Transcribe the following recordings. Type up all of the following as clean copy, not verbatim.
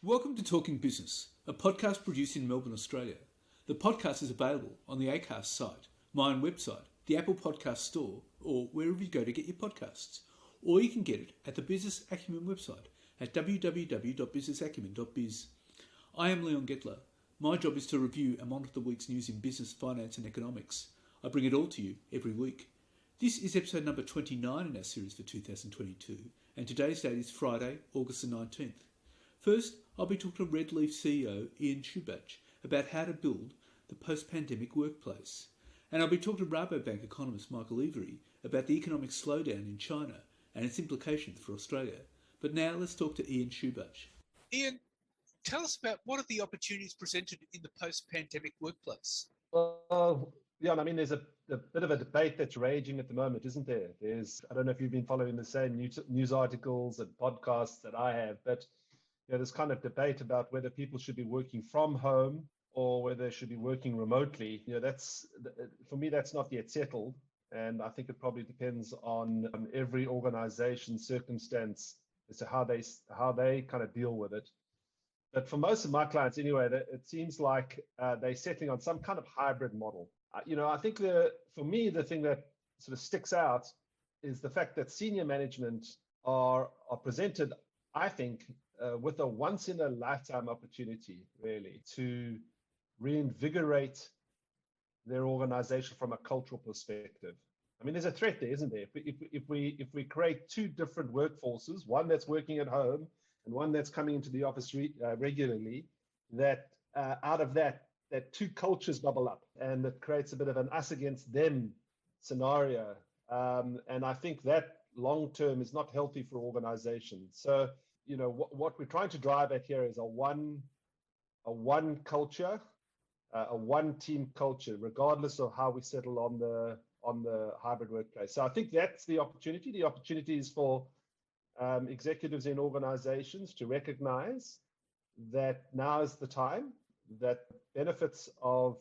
Welcome to Talking Business, a podcast produced in Melbourne, Australia. The podcast is available on the Acast site, my own website, the Apple Podcast Store, or wherever you go to get your podcasts. Or you can get it at the Business Acumen website at www.businessacumen.biz. I am Leon Gettler. My job is to review and monitor the week's news in business, finance and economics. I bring it all to you every week. This is episode number 29 in our series for 2022, and today's date is Friday, August the 19th. First, I'll be talking to Red Leaf CEO Ian Schubach about how to build the post-pandemic workplace. And I'll be talking to Rabobank economist Michael Every about the economic slowdown in China and its implications for Australia. But now let's talk to Ian Schubach. Ian, tell us about what are the opportunities presented in the post-pandemic workplace? Well, yeah, I mean, there's a bit of a debate that's raging at the moment, isn't there? I don't know if you've been following the same news articles and podcasts that I have, but there's kind of debate about whether people should be working from home or whether they should be working remotely. That's, for me, that's not yet settled. And I think it probably depends on every organization's circumstance as to how they kind of deal with it. But for most of my clients anyway, it seems like they're settling on some kind of hybrid model. I think for me, the thing that sort of sticks out is the fact that senior management are presented, I think, with a once-in-a-lifetime opportunity, really, to reinvigorate their organization from a cultural perspective. I mean, there's a threat there, isn't there? If we create two different workforces, one that's working at home and one that's coming into the office regularly, that out of that two cultures bubble up, and it creates a bit of an us against them scenario. And I think that long-term is not healthy for organizations. So, what we're trying to drive at here is a one culture, a one team culture, regardless of how we settle on the hybrid workplace. So I think that's the opportunity. The opportunity is for executives in organizations to recognize that now is the time, that benefits of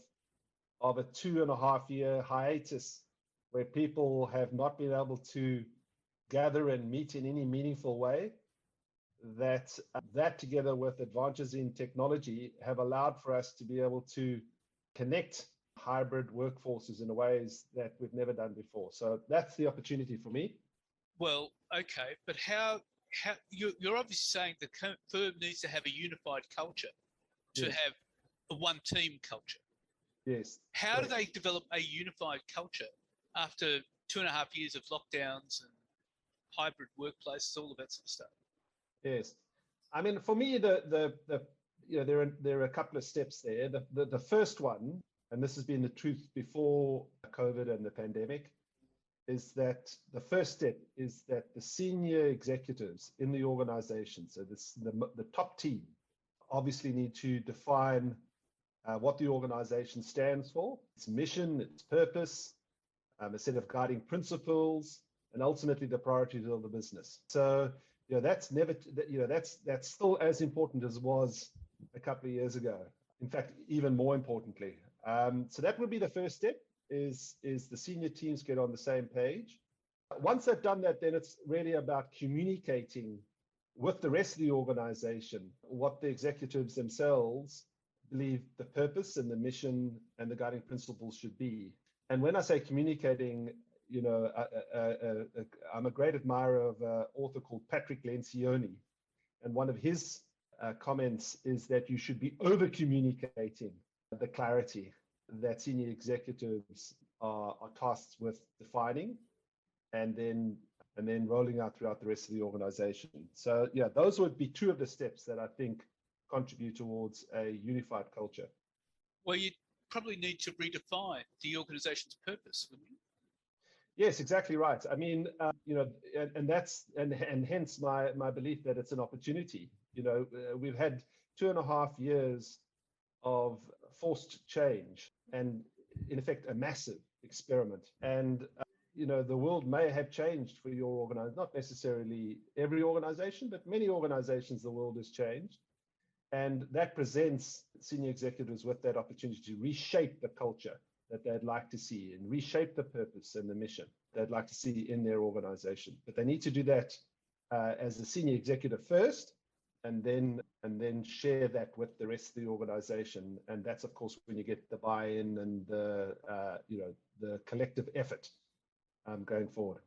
a 2.5-year hiatus where people have not been able to gather and meet in any meaningful way, that together with advances in technology have allowed for us to be able to connect hybrid workforces in ways that we've never done before. So that's the opportunity for me. Well, okay, but how you're obviously saying the firm needs to have a unified culture to Yes. have a one team culture. Yes. How do they develop a unified culture after 2.5 years of lockdowns and hybrid workplaces, all of that sort of stuff? Yes, I mean, for me, there are a couple of steps there. The first one, and this has been the truth before COVID and the pandemic, is that the first step is that the senior executives in the organization, so the top team, obviously need to define what the organization stands for, its mission, its purpose, a set of guiding principles, and ultimately the priorities of the business. So that's still as important as it was a couple of years ago. In fact, even more importantly. So that would be the first step, is the senior teams get on the same page. Once they've done that, then it's really about communicating with the rest of the organization what the executives themselves believe the purpose and the mission and the guiding principles should be. And when I say communicating, I'm a great admirer of an author called Patrick Lencioni. And one of his comments is that you should be over-communicating the clarity that senior executives are tasked with defining and then rolling out throughout the rest of the organization. So yeah, those would be two of the steps that I think contribute towards a unified culture. Well, you probably need to redefine the organization's purpose, wouldn't you? Yes, exactly right. I mean, and hence my belief that it's an opportunity. We've had 2.5 years of forced change and, in effect, a massive experiment. And the world may have changed for your organization, not necessarily every organization, but many organizations, the world has changed. And that presents senior executives with that opportunity to reshape the culture that they'd like to see and reshape the purpose and the mission they'd like to see in their organization. But they need to do that as a senior executive first, and then and then share that with the rest of the organization. And that's, of course, when you get the buy-in and the collective effort going forward.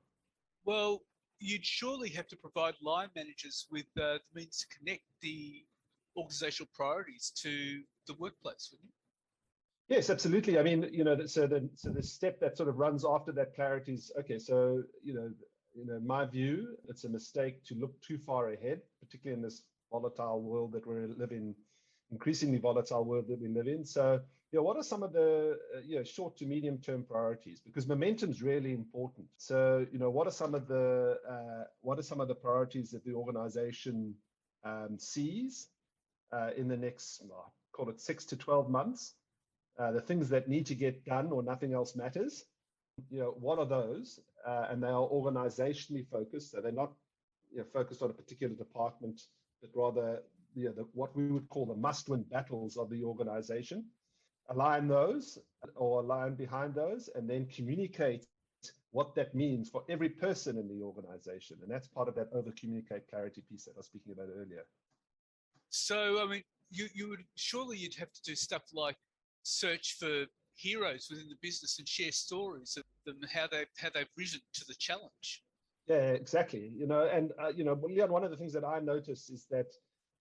Well, you'd surely have to provide line managers with the means to connect the organizational priorities to the workplace, wouldn't you? Yes, absolutely. I mean, so the step that sort of runs after that clarity is, okay, so, in my view, it's a mistake to look too far ahead, particularly in this volatile world that we live in, increasingly volatile world that we live in. So, what are some of the short to medium term priorities? Because momentum is really important. So, what are some of the priorities that the organization sees in the next, call it 6 to 12 months? The things that need to get done or nothing else matters. What are those? And they are organizationally focused. So they're not focused on a particular department, but rather what we would call the must-win battles of the organization. Align those or align behind those, and then communicate what that means for every person in the organization. And that's part of that over-communicate clarity piece that I was speaking about earlier. So, I mean, you'd have to do stuff like search for heroes within the business and share stories of them, how they've risen to the challenge. Yeah, exactly. Leon, one of the things that I noticed is that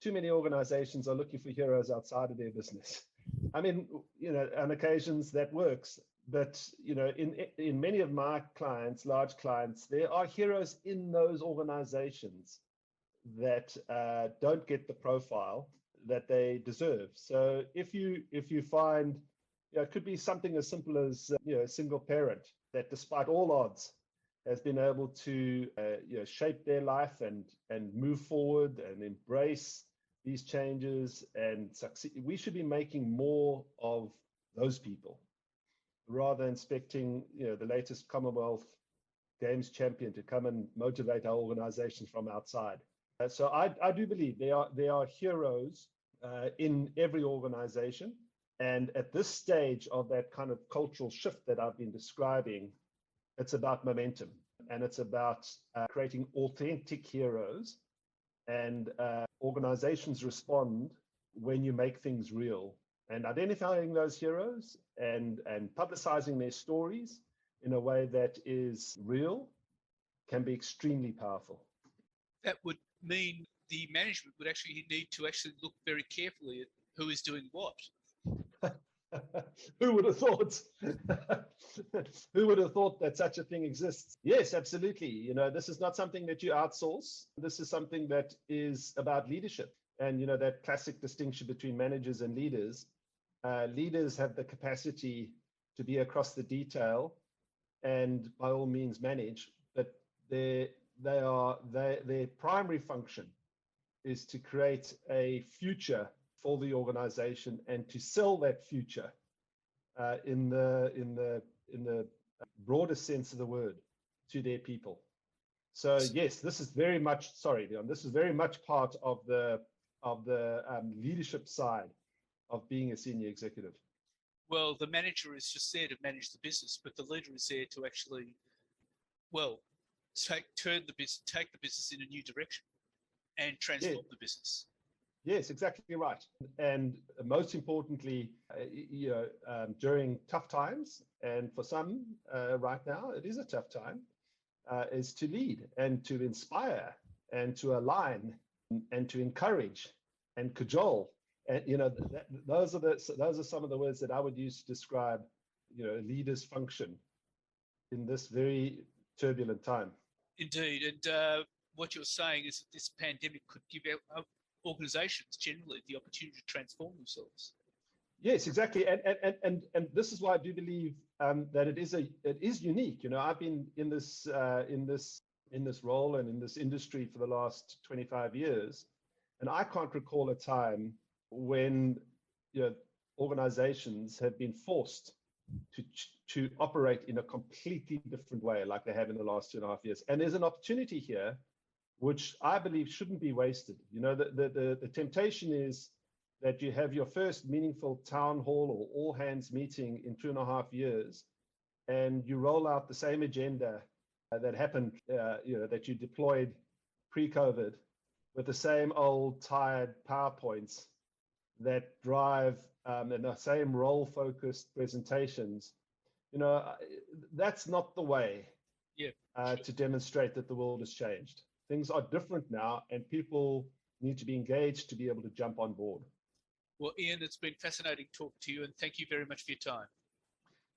too many organizations are looking for heroes outside of their business. I mean, on occasions that works, but in many of my clients, large clients, there are heroes in those organizations that don't get the profile that they deserve. So if you find, it could be something as simple as a single parent that, despite all odds, has been able to shape their life and move forward and embrace these changes and succeed. We should be making more of those people rather than expecting the latest Commonwealth Games champion to come and motivate our organization from outside. So I do believe there are heroes in every organization. And at this stage of that kind of cultural shift that I've been describing, it's about momentum, and it's about creating authentic heroes. And organizations respond when you make things real, and identifying those heroes and publicizing their stories in a way that is real can be extremely powerful. That would mean the management would actually need to look very carefully at who is doing what. Who would have thought? Who would have thought that such a thing exists? Yes, absolutely. This is not something that you outsource. This is something that is about leadership. And that classic distinction between managers and leaders. Leaders have the capacity to be across the detail and by all means manage, but their primary function is to create a future for the organization and to sell that future in the broadest sense of the word to their people. So yes, this is very much, sorry, Leon, this is very much part of the leadership side of being a senior executive. Well, the manager is just there to manage the business, but the leader is there to actually, take the business in a new direction and transform the business. Yes, exactly right. And most importantly, during tough times, and for some right now, it is a tough time, is to lead and to inspire and to align and to encourage and cajole. And those are some of the words that I would use to describe a leader's function in this very turbulent time. Indeed, and what you're saying is that this pandemic could give organizations generally the opportunity to transform themselves. Yes, exactly, and this is why I do believe that it is unique. I've been in this role and in this industry for the last 25 years, and I can't recall a time when organizations have been forced to operate in a completely different way like they have in the last 2.5 years. And there's an opportunity here which I believe shouldn't be wasted. The temptation is that you have your first meaningful town hall or all hands meeting in 2.5 years, and you roll out the same agenda that happened, that you deployed pre-COVID, with the same old tired PowerPoints that drive and the same role-focused presentations, that's not the way to demonstrate that the world has changed. Things are different now, and people need to be engaged to be able to jump on board. Well, Ian, it's been fascinating talking to you, and thank you very much for your time.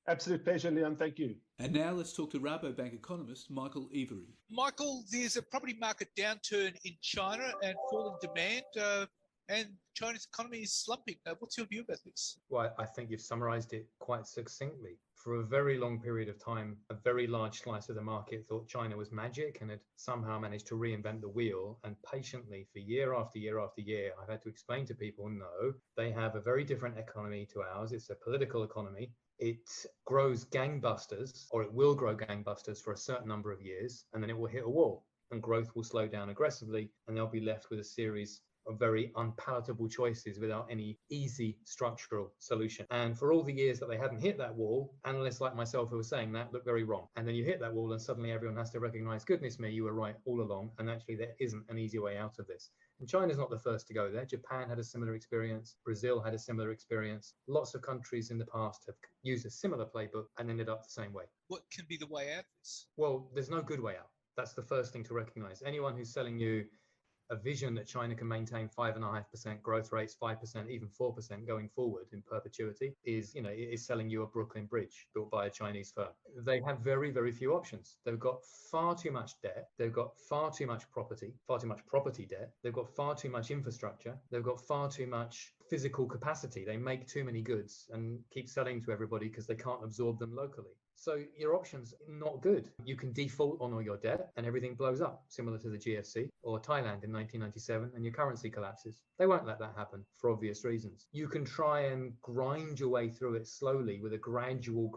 Absolute pleasure, Leon. Thank you. And now let's talk to Rabobank economist Michael Every. Michael, there's a property market downturn in China and falling demand, and China's economy is slumping. What's your view about this? Well, I think you've summarized it quite succinctly. For a very long period of time, a very large slice of the market thought China was magic and had somehow managed to reinvent the wheel. And patiently, for year after year after year, I've had to explain to people, no, they have a very different economy to ours. It's a political economy. It grows gangbusters, or it will grow gangbusters for a certain number of years, and then it will hit a wall, and growth will slow down aggressively, and they'll be left with a series of very unpalatable choices without any easy structural solution. And for all the years that they hadn't hit that wall, analysts like myself who were saying that look very wrong. And then you hit that wall and suddenly everyone has to recognize, goodness me, you were right all along. And actually there isn't an easy way out of this. And China's not the first to go there. Japan had a similar experience. Brazil had a similar experience. Lots of countries in the past have used a similar playbook and ended up the same way. What can be the way out of this? Well, there's no good way out. That's the first thing to recognize. Anyone who's selling you a vision that China can maintain 5.5% growth rates, 5%, even 4% going forward in perpetuity is selling you a Brooklyn Bridge built by a Chinese firm. They have very, very few options. They've got far too much debt. They've got far too much property debt. They've got far too much infrastructure. They've got far too much physical capacity. They make too many goods and keep selling to everybody because they can't absorb them locally. So your option's not good. You can default on all your debt and everything blows up, similar to the GFC or Thailand in 1997, and your currency collapses. They won't let that happen for obvious reasons. You can try and grind your way through it slowly with a gradual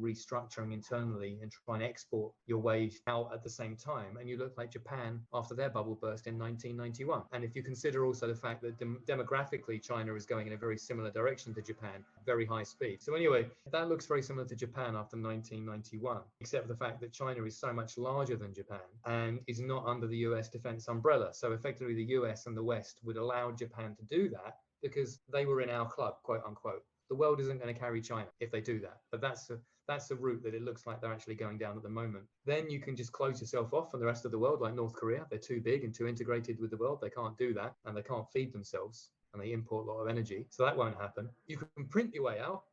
restructuring internally and try and export your way out at the same time. And you look like Japan after their bubble burst in 1991. And if you consider also the fact that demographically, China is going in a very similar direction to Japan, very high speed. So anyway, that looks very similar to Japan after 1991, except for the fact that China is so much larger than Japan and is not under the US defense umbrella. So effectively the US and the West would allow Japan to do that because they were in our club, quote unquote. The world isn't going to carry China if they do that. But that's the route that it looks like they're actually going down at the moment. Then you can just close yourself off from the rest of the world, like North Korea. They're too big and too integrated with the world. They can't do that, and they can't feed themselves, and they import a lot of energy. So that won't happen. You can print your way out.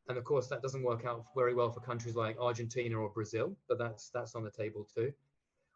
And of course, that doesn't work out very well for countries like Argentina or Brazil, but that's on the table too.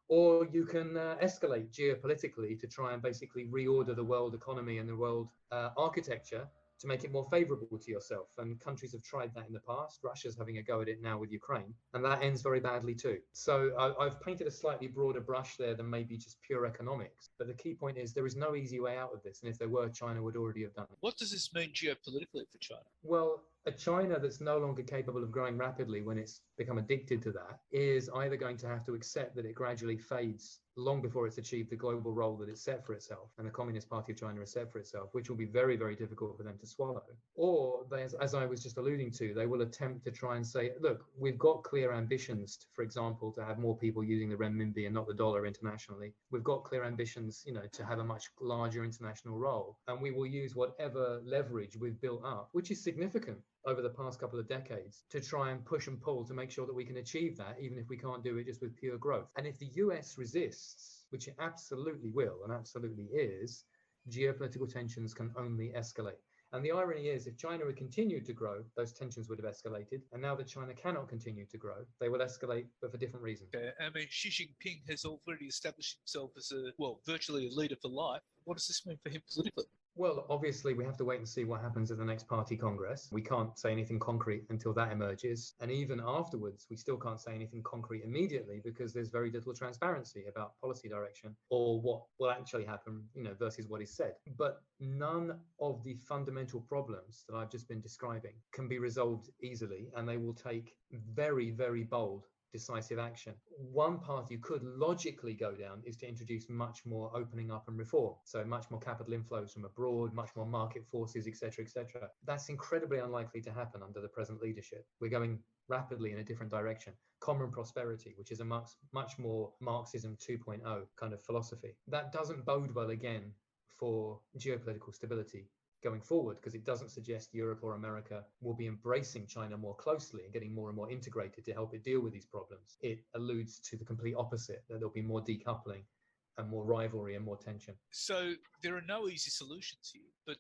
Or you can escalate geopolitically to try and basically reorder the world economy and the world architecture to make it more favorable to yourself. And countries have tried that in the past. Russia's having a go at it now with Ukraine, and that ends very badly too. So I've painted a slightly broader brush there than maybe just pure economics. But the key point is there is no easy way out of this. And if there were, China would already have done it. What does this mean geopolitically for China? Well, a China that's no longer capable of growing rapidly when it's become addicted to that is either going to have to accept that it gradually fades long before it's achieved the global role that it's set for itself, and the Communist Party of China has set for itself, which will be very, very difficult for them to swallow. Or, as I was just alluding to, they will attempt to try and say, look, we've got clear ambitions, for example, to have more people using the renminbi and not the dollar internationally. We've got clear ambitions, to have a much larger international role, and we will use whatever leverage we've built up, which is significant over the past couple of decades, to try and push and pull to make sure that we can achieve that, even if we can't do it just with pure growth. And if the US resists, which it absolutely will and absolutely is, geopolitical tensions can only escalate. And the irony is, if China had continued to grow, those tensions would have escalated. And now that China cannot continue to grow, they will escalate, but for different reasons. I mean, Xi Jinping has already established himself as virtually a leader for life. What does this mean for him politically? Well, obviously, we have to wait and see what happens at the next party congress. We can't say anything concrete until that emerges. And even afterwards, we still can't say anything concrete immediately because there's very little transparency about policy direction or what will actually happen, versus what is said. But none of the fundamental problems that I've just been describing can be resolved easily, and they will take very, very bold decisive action. One path you could logically go down is to introduce much more opening up and reform. So much more capital inflows from abroad, much more market forces, etc., etc. That's incredibly unlikely to happen under the present leadership. We're going rapidly in a different direction. Common prosperity, which is a much more Marxism 2.0 kind of philosophy. That doesn't bode well again for geopolitical stability going forward, because it doesn't suggest Europe or America will be embracing China more closely and getting more and more integrated to help it deal with these problems. It alludes to the complete opposite, that there'll be more decoupling and more rivalry and more tension. So there are no easy solutions here, but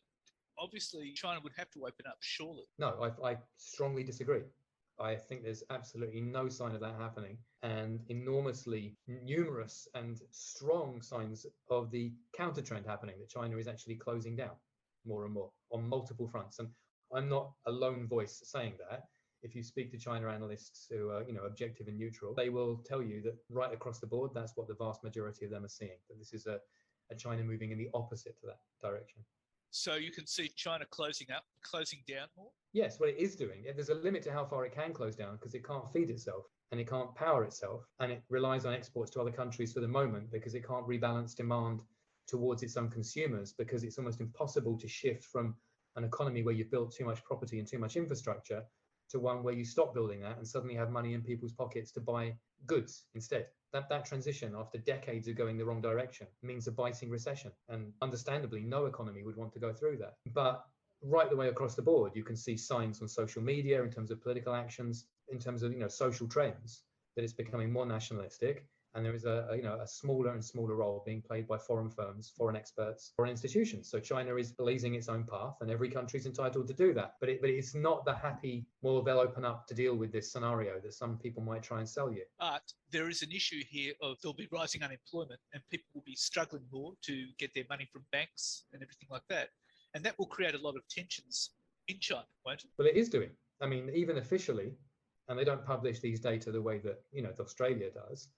obviously China would have to open up, surely. No, I strongly disagree. I think there's absolutely no sign of that happening, and enormously numerous and strong signs of the counter trend happening, that China is actually closing down more and more on multiple fronts. And I'm not a lone voice saying that. If you speak to China analysts who are, objective and neutral, they will tell you that right across the board, that's what the vast majority of them are seeing, that this is a China moving in the opposite to that direction. So you can see China closing down more? Yes, well, it is doing. There's a limit to how far it can close down, because it can't feed itself and it can't power itself, and it relies on exports to other countries for the moment, because it can't rebalance demand towards its own consumers, because it's almost impossible to shift from an economy where you've built too much property and too much infrastructure to one where you stop building that and suddenly have money in people's pockets to buy goods instead. That transition, after decades of going the wrong direction, means a biting recession, and understandably no economy would want to go through that. But right the way across the board, you can see signs on social media in terms of political actions, in terms of social trends, that it's becoming more nationalistic. And there is a smaller and smaller role being played by foreign firms, foreign experts, foreign institutions. So China is blazing its own path, and every country is entitled to do that. But it's not the happy, well, they'll open up to deal with this scenario that some people might try and sell you. But there is an issue here of there'll be rising unemployment, and people will be struggling more to get their money from banks and everything like that. And that will create a lot of tensions in China, won't it? Well, it is doing. I mean, even officially, and they don't publish these data the way that Australia does,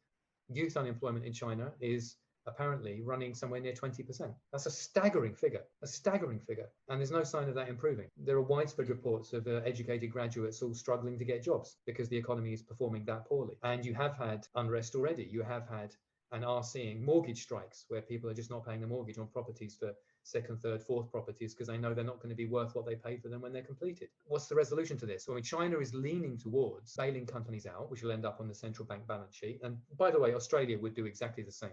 youth unemployment in China is apparently running somewhere near 20%. That's a staggering figure, And there's no sign of that improving. There are widespread reports of educated graduates all struggling to get jobs because the economy is performing that poorly. And you have had unrest already. You have had and are seeing mortgage strikes where people are just not paying the mortgage on properties for second, third, fourth properties because they know they're not going to be worth what they pay for them when they're completed. What's the resolution to this? Well, I mean, China is leaning towards bailing companies out, which will end up on the central bank balance sheet. And by the way, Australia would do exactly the same,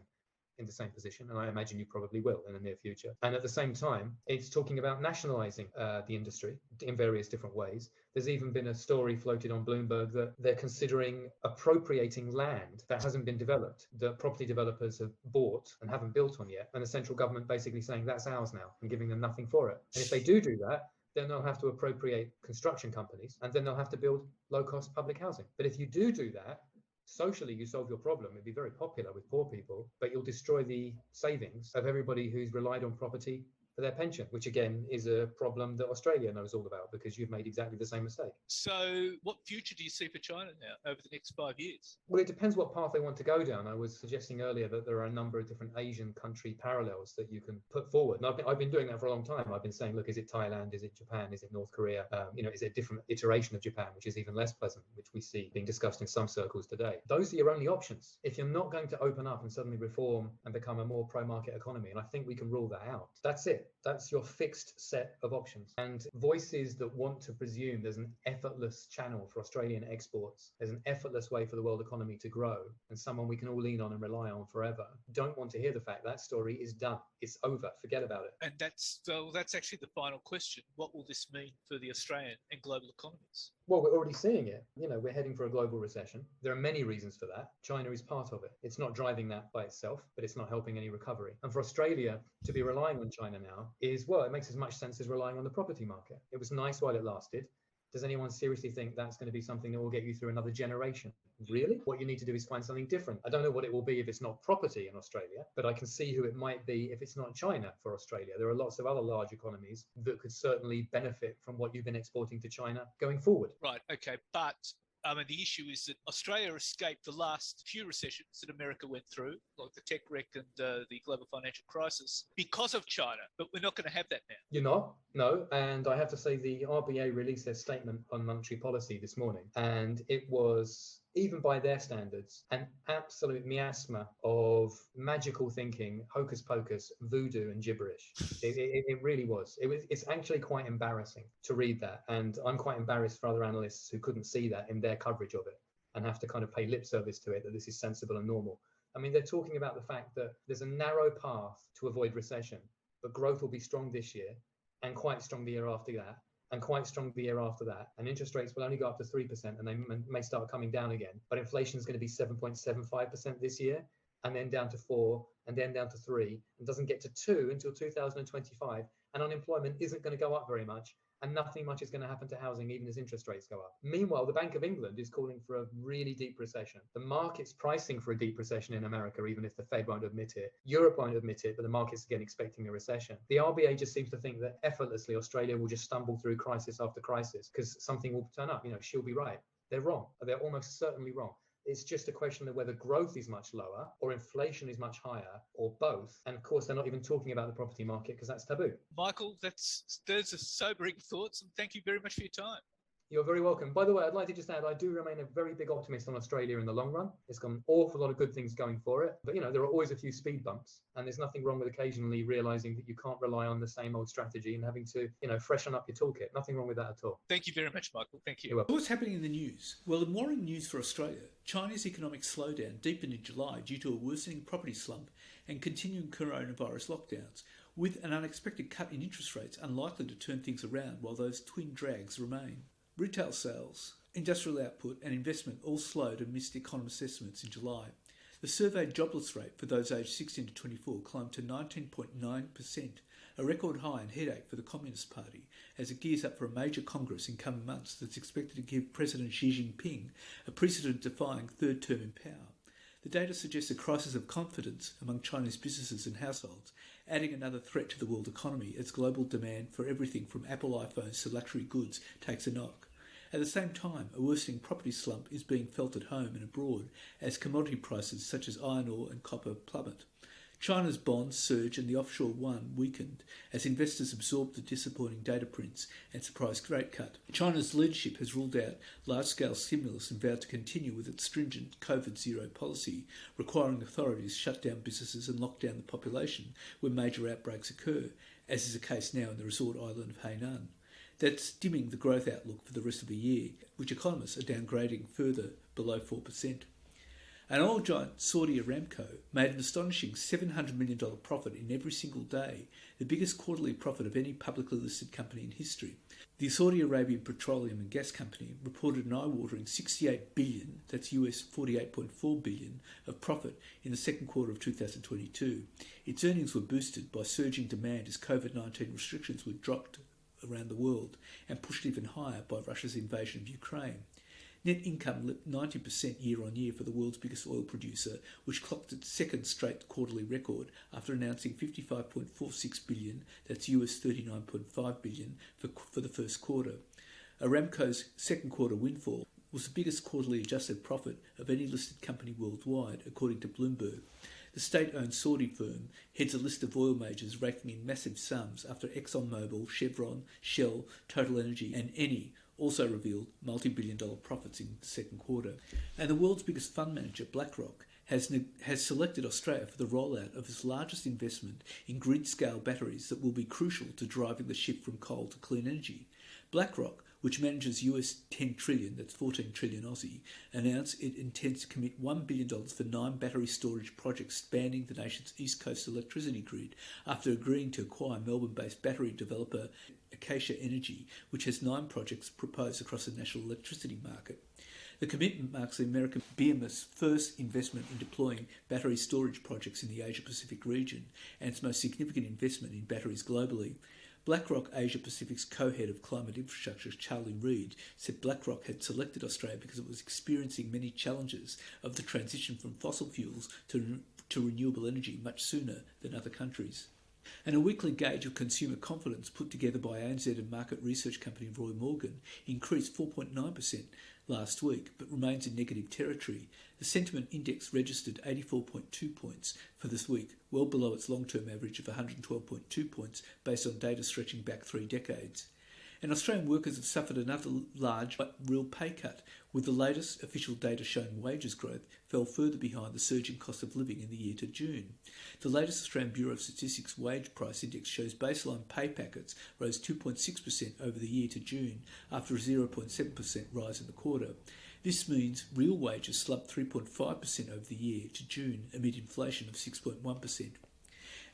in the same position, and I imagine you probably will in the near future. And at the same time, it's talking about nationalising the industry in various different ways. There's even been a story floated on Bloomberg that they're considering appropriating land that hasn't been developed, that property developers have bought and haven't built on yet, and the central government basically saying that's ours now and giving them nothing for it. And if they do that, then they'll have to appropriate construction companies, and then they'll have to build low-cost public housing. But if you do that, socially, you solve your problem. It'd be very popular with poor people, but you'll destroy the savings of everybody who's relied on property for their pension, which again is a problem that Australia knows all about because you've made exactly the same mistake. So what future do you see for China now over the next 5 years? Well, it depends what path they want to go down. I was suggesting earlier that there are a number of different Asian country parallels that you can put forward. And I've been doing that for a long time. I've been saying, look, is it Thailand? Is it Japan? Is it North Korea? Is it a different iteration of Japan, which is even less pleasant, which we see being discussed in some circles today? Those are your only options. If you're not going to open up and suddenly reform and become a more pro-market economy, and I think we can rule that out, that's it. That's your fixed set of options. And voices that want to presume there's an effortless channel for Australian exports, there's an effortless way for the world economy to grow, and someone we can all lean on and rely on forever, don't want to hear the fact that story is done. It's over. Forget about it. And that's actually the final question. What will this mean for the Australian and global economies? Well, we're already seeing it. We're heading for a global recession. There are many reasons for that. China is part of it. It's not driving that by itself, but it's not helping any recovery. And for Australia to be relying on China now it makes as much sense as relying on the property market. It was nice while it lasted. Does anyone seriously think that's going to be something that will get you through another generation? Really? What you need to do is find something different. I don't know what it will be if it's not property in Australia, but I can see who it might be if it's not China for Australia. There are lots of other large economies that could certainly benefit from what you've been exporting to China going forward. Right, okay, but the issue is that Australia escaped the last few recessions that America went through, like the tech wreck and the global financial crisis, because of China. But we're not going to have that now. You're not? No. And I have to say the RBA released their statement on monetary policy this morning, and it was even by their standards, an absolute miasma of magical thinking, hocus pocus, voodoo, and gibberish. It really was. It's actually quite embarrassing to read that, and I'm quite embarrassed for other analysts who couldn't see that in their coverage of it and have to kind of pay lip service to it, that this is sensible and normal. I mean, they're talking about the fact that there's a narrow path to avoid recession, but growth will be strong this year and quite strong the year after that, and quite strong the year after that. And interest rates will only go up to 3%, and they may start coming down again. But inflation is going to be 7.75% this year, and then down to 4, and then down to 3, and doesn't get to 2 until 2025. And unemployment isn't going to go up very much, and nothing much is going to happen to housing, even as interest rates go up. Meanwhile, the Bank of England is calling for a really deep recession. The market's pricing for a deep recession in America, even if the Fed won't admit it. Europe won't admit it, but the market's again expecting a recession. The RBA just seems to think that effortlessly Australia will just stumble through crisis after crisis because something will turn up. She'll be right. They're wrong. They're almost certainly wrong. It's just a question of whether growth is much lower or inflation is much higher or both. And of course, they're not even talking about the property market because that's taboo. Michael, those are sobering thoughts, and thank you very much for your time. You're very welcome. By the way, I'd like to just add, I do remain a very big optimist on Australia in the long run. It's got an awful lot of good things going for it. But, there are always a few speed bumps. And there's nothing wrong with occasionally realizing that you can't rely on the same old strategy and having to, freshen up your toolkit. Nothing wrong with that at all. Thank you very much, Michael. Thank you. You're welcome. What's happening in the news? Well, in worrying news for Australia, China's economic slowdown deepened in July due to a worsening property slump and continuing coronavirus lockdowns, with an unexpected cut in interest rates unlikely to turn things around while those twin drags remain. Retail sales, industrial output and investment all slowed amidst economist estimates in July. The surveyed jobless rate for those aged 16 to 24 climbed to 19.9%, a record high and headache for the Communist Party as it gears up for a major congress in coming months that's expected to give President Xi Jinping a precedent-defying third term in power. The data suggests a crisis of confidence among Chinese businesses and households, adding another threat to the world economy as global demand for everything from Apple iPhones to luxury goods takes a knock. At the same time, a worsening property slump is being felt at home and abroad as commodity prices such as iron ore and copper plummet. China's bonds surge and the offshore yuan weakened as investors absorbed the disappointing data prints and surprise rate cut. China's leadership has ruled out large-scale stimulus and vowed to continue with its stringent COVID-zero policy, requiring authorities to shut down businesses and lock down the population when major outbreaks occur, as is the case now in the resort island of Hainan. That's dimming the growth outlook for the rest of the year, which economists are downgrading further below 4%. An oil giant, Saudi Aramco, made an astonishing $700 million profit in every single day, the biggest quarterly profit of any publicly listed company in history. The Saudi Arabian Petroleum and Gas Company reported an eye-watering $68 billion, that's US $48.4 billion, of profit in the second quarter of 2022. Its earnings were boosted by surging demand as COVID-19 restrictions were dropped around the world and pushed even higher by Russia's invasion of Ukraine. Net income leapt 90% year on year for the world's biggest oil producer, which clocked its second straight quarterly record after announcing $55.46 billion, that's US $39.5 billion, for the first quarter. Aramco's second quarter windfall was the biggest quarterly adjusted profit of any listed company worldwide, according to Bloomberg. The state-owned Saudi firm heads a list of oil majors raking in massive sums after ExxonMobil, Chevron, Shell, Total Energy and Eni also revealed multi-billion-dollar profits in the second quarter. And the world's biggest fund manager, BlackRock, has selected Australia for the rollout of its largest investment in grid-scale batteries that will be crucial to driving the shift from coal to clean energy. BlackRock, which manages US 10 trillion, that's 14 trillion Aussie, announced it intends to commit $1 billion for 9 battery storage projects spanning the nation's East Coast electricity grid after agreeing to acquire Melbourne-based battery developer Acacia Energy, which has 9 projects proposed across the national electricity market. The commitment marks the American behemoth's first investment in deploying battery storage projects in the Asia-Pacific region and its most significant investment in batteries globally. BlackRock Asia Pacific's co-head of climate infrastructure, Charlie Reid, said BlackRock had selected Australia because it was experiencing many challenges of the transition from fossil fuels to renewable energy much sooner than other countries. And a weekly gauge of consumer confidence put together by ANZ and market research company Roy Morgan increased 4.9% last week, but remains in negative territory. The sentiment index registered 84.2 points for this week, well below its long-term average of 112.2 points based on data stretching back 3 decades. And Australian workers have suffered another large but real pay cut, with the latest official data showing wages growth fell further behind the surging cost of living in the year to June. The latest Australian Bureau of Statistics Wage Price Index shows baseline pay packets rose 2.6% over the year to June, after a 0.7% rise in the quarter. This means real wages slumped 3.5% over the year to June amid inflation of 6.1%.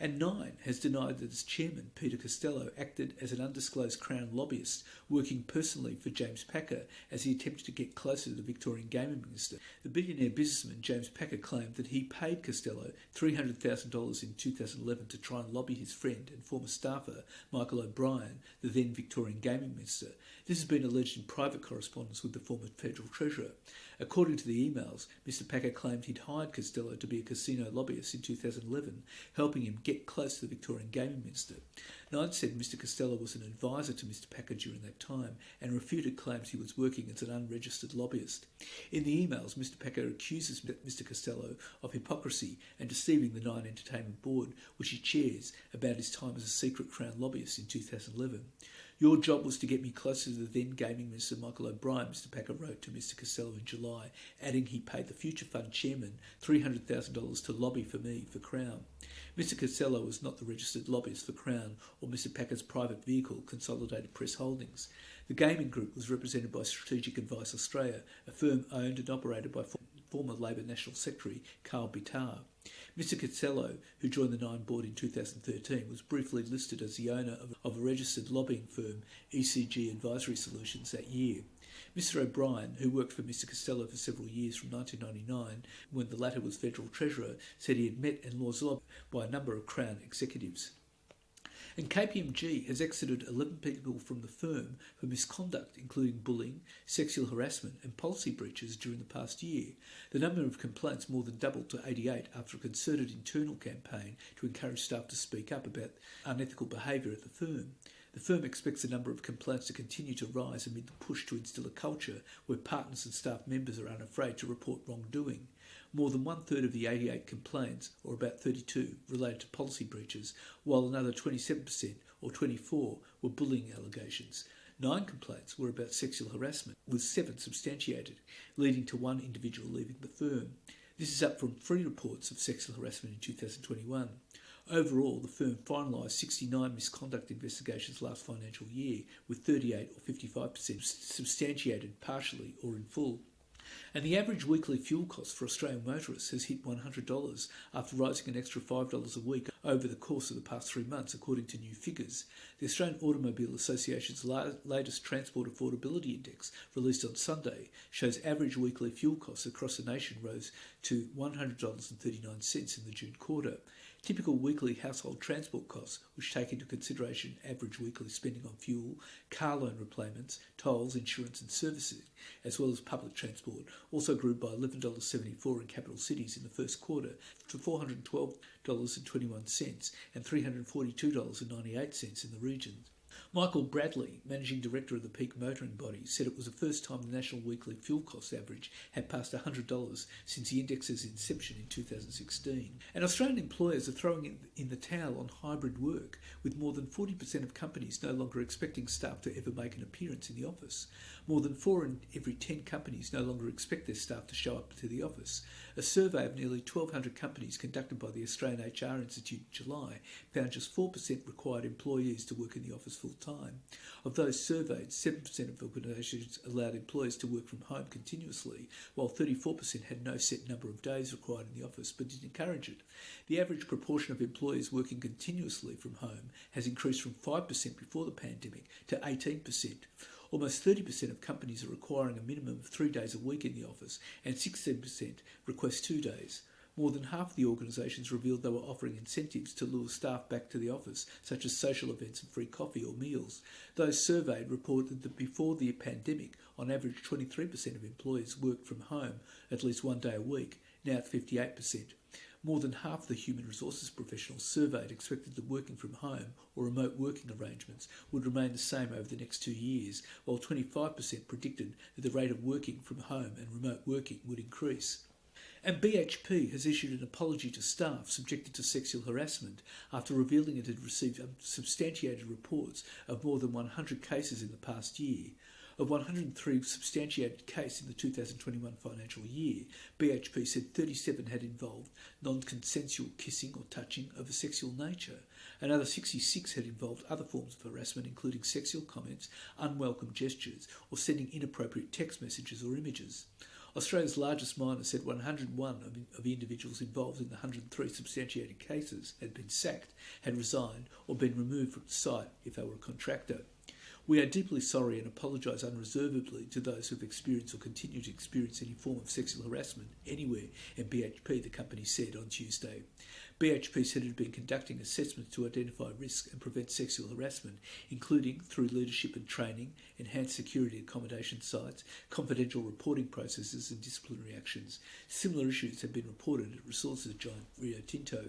And Nine has denied that its chairman, Peter Costello, acted as an undisclosed Crown lobbyist, working personally for James Packer as he attempted to get closer to the Victorian Gaming Minister. The billionaire businessman James Packer claimed that he paid Costello $300,000 in 2011 to try and lobby his friend and former staffer, Michael O'Brien, the then Victorian Gaming Minister. This has been alleged in private correspondence with the former Federal Treasurer. According to the emails, Mr Packer claimed he'd hired Costello to be a casino lobbyist in 2011, helping him get close to the Victorian Gaming Minister. Nine said Mr Costello was an advisor to Mr Packer during that time and refuted claims he was working as an unregistered lobbyist. In the emails, Mr Packer accuses Mr Costello of hypocrisy and deceiving the Nine Entertainment Board, which he chairs, about his time as a secret Crown lobbyist in 2011. Your job was to get me closer to the then Gaming Minister Michael O'Brien, Mr Packer wrote to Mr Costello in July, adding he paid the Future Fund chairman $300,000 to lobby for me for Crown. Mr Costello was not the registered lobbyist for Crown or Mr Packer's private vehicle, Consolidated Press Holdings. The gaming group was represented by Strategic Advice Australia, a firm owned and operated by former Labor National Secretary Carl Bitar. Mr Costello, who joined the Nine board in 2013, was briefly listed as the owner of a registered lobbying firm, ECG Advisory Solutions, that year. Mr O'Brien, who worked for Mr Costello for several years from 1999, when the latter was Federal Treasurer, said he had met and was lobbied by a number of Crown executives. And KPMG has exited 11 people from the firm for misconduct, including bullying, sexual harassment and policy breaches during the past year. The number of complaints more than doubled to 88 after a concerted internal campaign to encourage staff to speak up about unethical behaviour at the firm. The firm expects the number of complaints to continue to rise amid the push to instill a culture where partners and staff members are unafraid to report wrongdoing. More than one-third of the 88 complaints, or about 32, related to policy breaches, while another 27%, or 24, were bullying allegations. 9 complaints were about sexual harassment, with 7 substantiated, leading to 1 individual leaving the firm. This is up from 3 reports of sexual harassment in 2021. Overall, the firm finalised 69 misconduct investigations last financial year, with 38 or 55% substantiated partially or in full. And the average weekly fuel cost for Australian motorists has hit $100 after rising an extra $5 a week over the course of the past 3 months, according to new figures. The Australian Automobile Association's latest Transport Affordability Index, released on Sunday, shows average weekly fuel costs across the nation rose to $100.39 in the June quarter. Typical weekly household transport costs, which take into consideration average weekly spending on fuel, car loan repayments, tolls, insurance and servicing, as well as public transport, also grew by $11.74 in capital cities in the first quarter to $412.21 and $342.98 in the regions. Michael Bradley, Managing Director of the Peak Motoring Body, said it was the first time the national weekly fuel cost average had passed $100 since the index's inception in 2016. And Australian employers are throwing in the towel on hybrid work, with more than 40% of companies no longer expecting staff to ever make an appearance in the office. More than 4 in every 10 companies no longer expect their staff to show up to the office. A survey of nearly 1,200 companies conducted by the Australian HR Institute in July found just 4% required employees to work in the office full-time. Of those surveyed, 7% of organisations allowed employees to work from home continuously, while 34% had no set number of days required in the office but did encourage it. The average proportion of employees working continuously from home has increased from 5% before the pandemic to 18%. Almost 30% of companies are requiring a minimum of 3 days a week in the office, and 16% request 2 days. More than half of the organisations revealed they were offering incentives to lure staff back to the office, such as social events and free coffee or meals. Those surveyed reported that before the pandemic, on average 23% of employees worked from home at least 1 day a week. Now it's 58%. More than half of the human resources professionals surveyed expected that working from home or remote working arrangements would remain the same over the next 2 years, while 25% predicted that the rate of working from home and remote working would increase. And BHP has issued an apology to staff subjected to sexual harassment after revealing it had received substantiated reports of more than 100 cases in the past year. Of 103 substantiated cases in the 2021 financial year, BHP said 37 had involved non-consensual kissing or touching of a sexual nature. Another 66 had involved other forms of harassment, including sexual comments, unwelcome gestures, or sending inappropriate text messages or images. Australia's largest miner said 101 of the individuals involved in the 103 substantiated cases had been sacked, had resigned, or been removed from the site if they were a contractor. We are deeply sorry and apologise unreservedly to those who have experienced or continue to experience any form of sexual harassment anywhere in BHP, the company said on Tuesday. BHP said it had been conducting assessments to identify risk and prevent sexual harassment, including through leadership and training, enhanced security at accommodation sites, confidential reporting processes and disciplinary actions. Similar issues have been reported at resources giant Rio Tinto.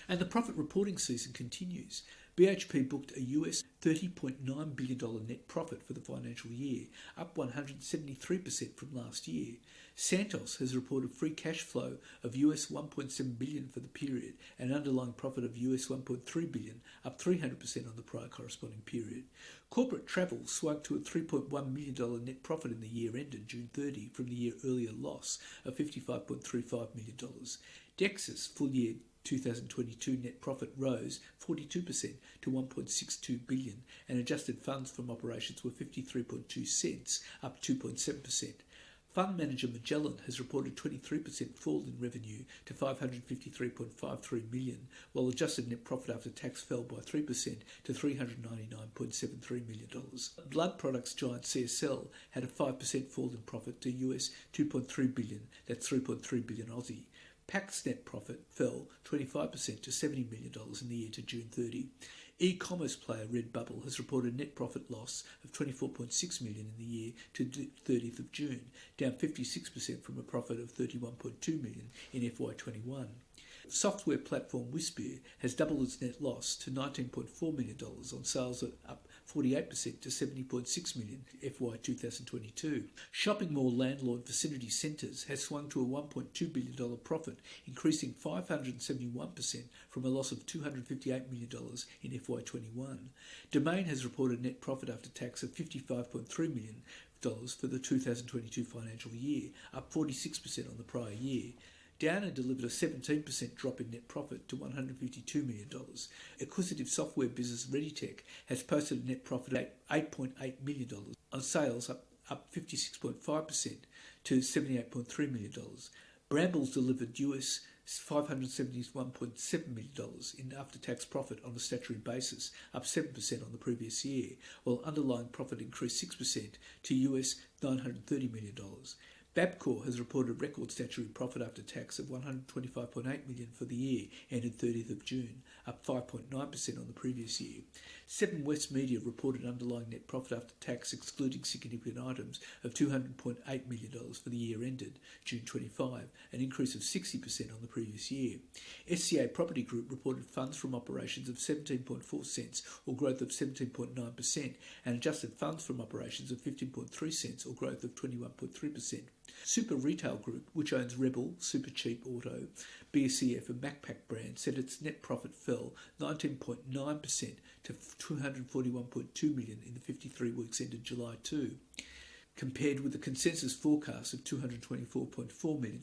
And the profit reporting season continues. BHP booked a US $30.9 billion net profit for the financial year, up 173% from last year. Santos has reported free cash flow of US $1.7 billion for the period and underlying profit of US $1.3 billion, up 300% on the prior corresponding period. Corporate travel swung to a $3.1 million net profit in the year ended June 30 from the year earlier loss of $55.35 million. Dexus full year 2022 net profit rose 42% to $1.62 billion and adjusted funds from operations were 53.2 cents, up 2.7%. Fund manager Magellan has reported 23% fall in revenue to $553.53 million, while adjusted net profit after tax fell by 3% to $399.73 million. Blood products giant CSL had a 5% fall in profit to US $2.3 billion, that's 3.3 billion Aussie. Pact's net profit fell 25% to $70 million in the year to June 30. E-commerce player Redbubble has reported net profit loss of $24.6 million in the year to 30th of June, down 56% from a profit of $31.2 million in FY21. Software platform Whisper has doubled its net loss to $19.4 million on sales up 48% to $70.6 million FY 2022. Shopping mall landlord Vicinity Centres has swung to a $1.2 billion profit, increasing 571% from a loss of $258 million in FY21. Domain has reported net profit after tax of $55.3 million for the 2022 financial year, up 46% on the prior year. Downer delivered a 17% drop in net profit to $152 million. Acquisitive software business ReadyTech has posted a net profit of $8.8 million on sales up 56.5% to $78.3 million. Brambles delivered US $571.7 million in after-tax profit on a statutory basis, up 7% on the previous year, while underlying profit increased 6% to US $930 million. Bapcor has reported record statutory profit after tax of $125.8 million for the year ended 30th of June, up 5.9% on the previous year. Seven West Media reported underlying net profit after tax excluding significant items of $200.8 million for the year ended June 25, an increase of 60% on the previous year. SCA Property Group reported funds from operations of 17.4 cents, or growth of 17.9%, and adjusted funds from operations of 15.3 cents, or growth of 21.3%. Super Retail Group, which owns Rebel, Supercheap Auto, BCF and Macpac brands, said its net profit fell 19.9% to $241.2 million in the 53 weeks ended July 2, compared with the consensus forecast of $224.4 million.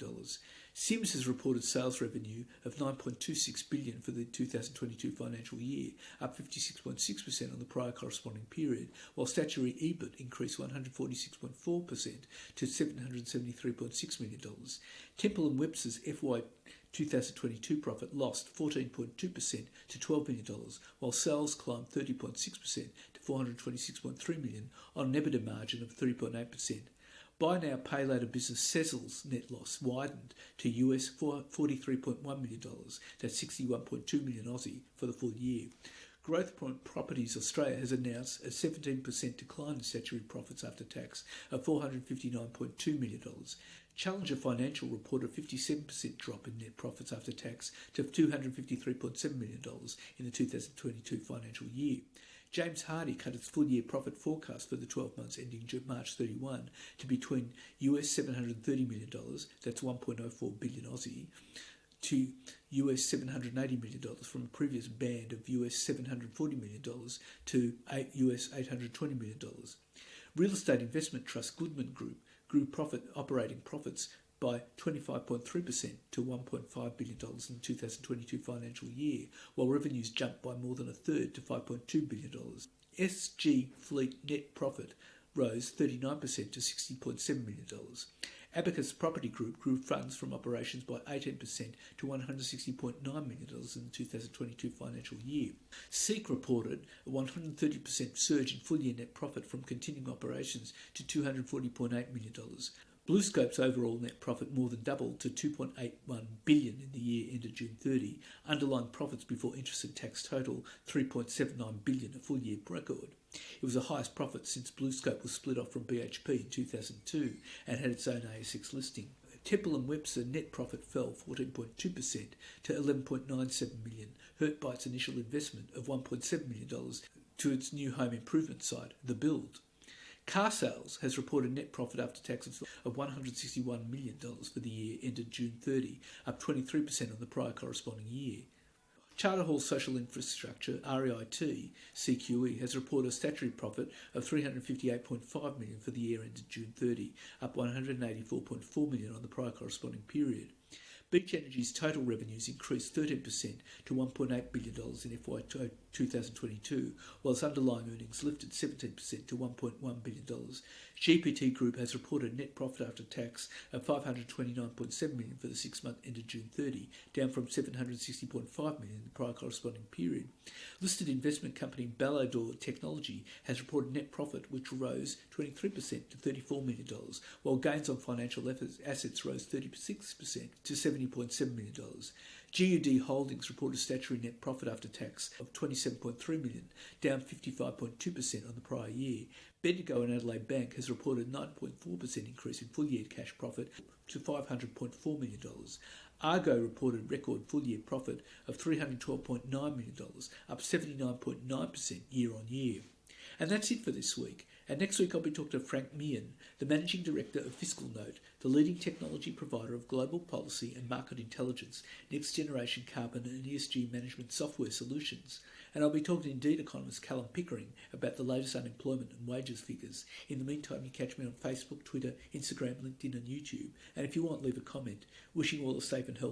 Sims has reported sales revenue of $9.26 billion for the 2022 financial year, up 56.6% on the prior corresponding period, while statutory EBIT increased 146.4% to $773.6 million. Temple & Webster's FY 2022 profit lost 14.2% to $12 million, while sales climbed 30.6% to $426.3 million on an EBITDA margin of 3.8%. Buy Now Pay Later business Sezzle's net loss widened to US $43.1 million, that's 61.2 million Aussie for the full year. Growth Point Properties Australia has announced a 17% decline in statutory profits after tax of $459.2 million. Challenger Financial reported a 57% drop in net profits after tax to $253.7 million in the 2022 financial year. James Hardie cut its full-year profit forecast for the 12 months ending March 31 to between US $730 million, that's 1.04 billion Aussie, to US $780 million from a previous band of US $740 million to US $820 million. Real estate investment trust Goodman Group grew operating profits by 25.3% to $1.5 billion in the 2022 financial year, while revenues jumped by more than a third to $5.2 billion. SG Fleet net profit rose 39% to $60.7 million. Abacus Property Group grew funds from operations by 18% to $160.9 million in the 2022 financial year. SEEK reported a 130% surge in full-year net profit from continuing operations to $240.8 million. BlueScope's overall net profit more than doubled to $2.81 billion in the year ended June 30. Underlying profits before interest and tax total $3.79 billion, a full-year record. It was the highest profit since BlueScope was split off from BHP in 2002 and had its own ASX listing. Temple & Webster net profit fell 14.2% to $11.97 million, hurt by its initial investment of $1.7 million to its new home improvement site, The Build. Car Sales has reported net profit after tax of $161 million for the year ended June 30, up 23% on the prior corresponding year. Charter Hall Social Infrastructure, REIT, CQE, has reported a statutory profit of $358.5 million for the year ended June 30, up $184.4 million on the prior corresponding period. Beach Energy's total revenues increased 13% to $1.8 billion in FY 2022, whilst underlying earnings lifted 17% to $1.1 billion. GPT Group has reported net profit after tax of $529.7 million for the 6 months ended June 30, down from $760.5 million in the prior corresponding period. Listed investment company Ballador Technology has reported net profit, which rose 23% to $34 million, while gains on financial assets rose 36% to $70.7 million. GUD Holdings reported statutory net profit after tax of $27.3 million, down 55.2% on the prior year. Bendigo and Adelaide Bank has reported a 9.4% increase in full-year cash profit to $500.4 million. Argo reported record full-year profit of $312.9 million, up 79.9% year on year. And that's it for this week. And next week I'll be talking to Frank Meehan, the Managing Director of Fiscal Note, the leading technology provider of global policy and market intelligence, next-generation carbon and ESG management software solutions. And I'll be talking to Indeed economist Callum Pickering about the latest unemployment and wages figures. In the meantime, you catch me on Facebook, Twitter, Instagram, LinkedIn and YouTube. And if you want, leave a comment. Wishing you all a safe and healthy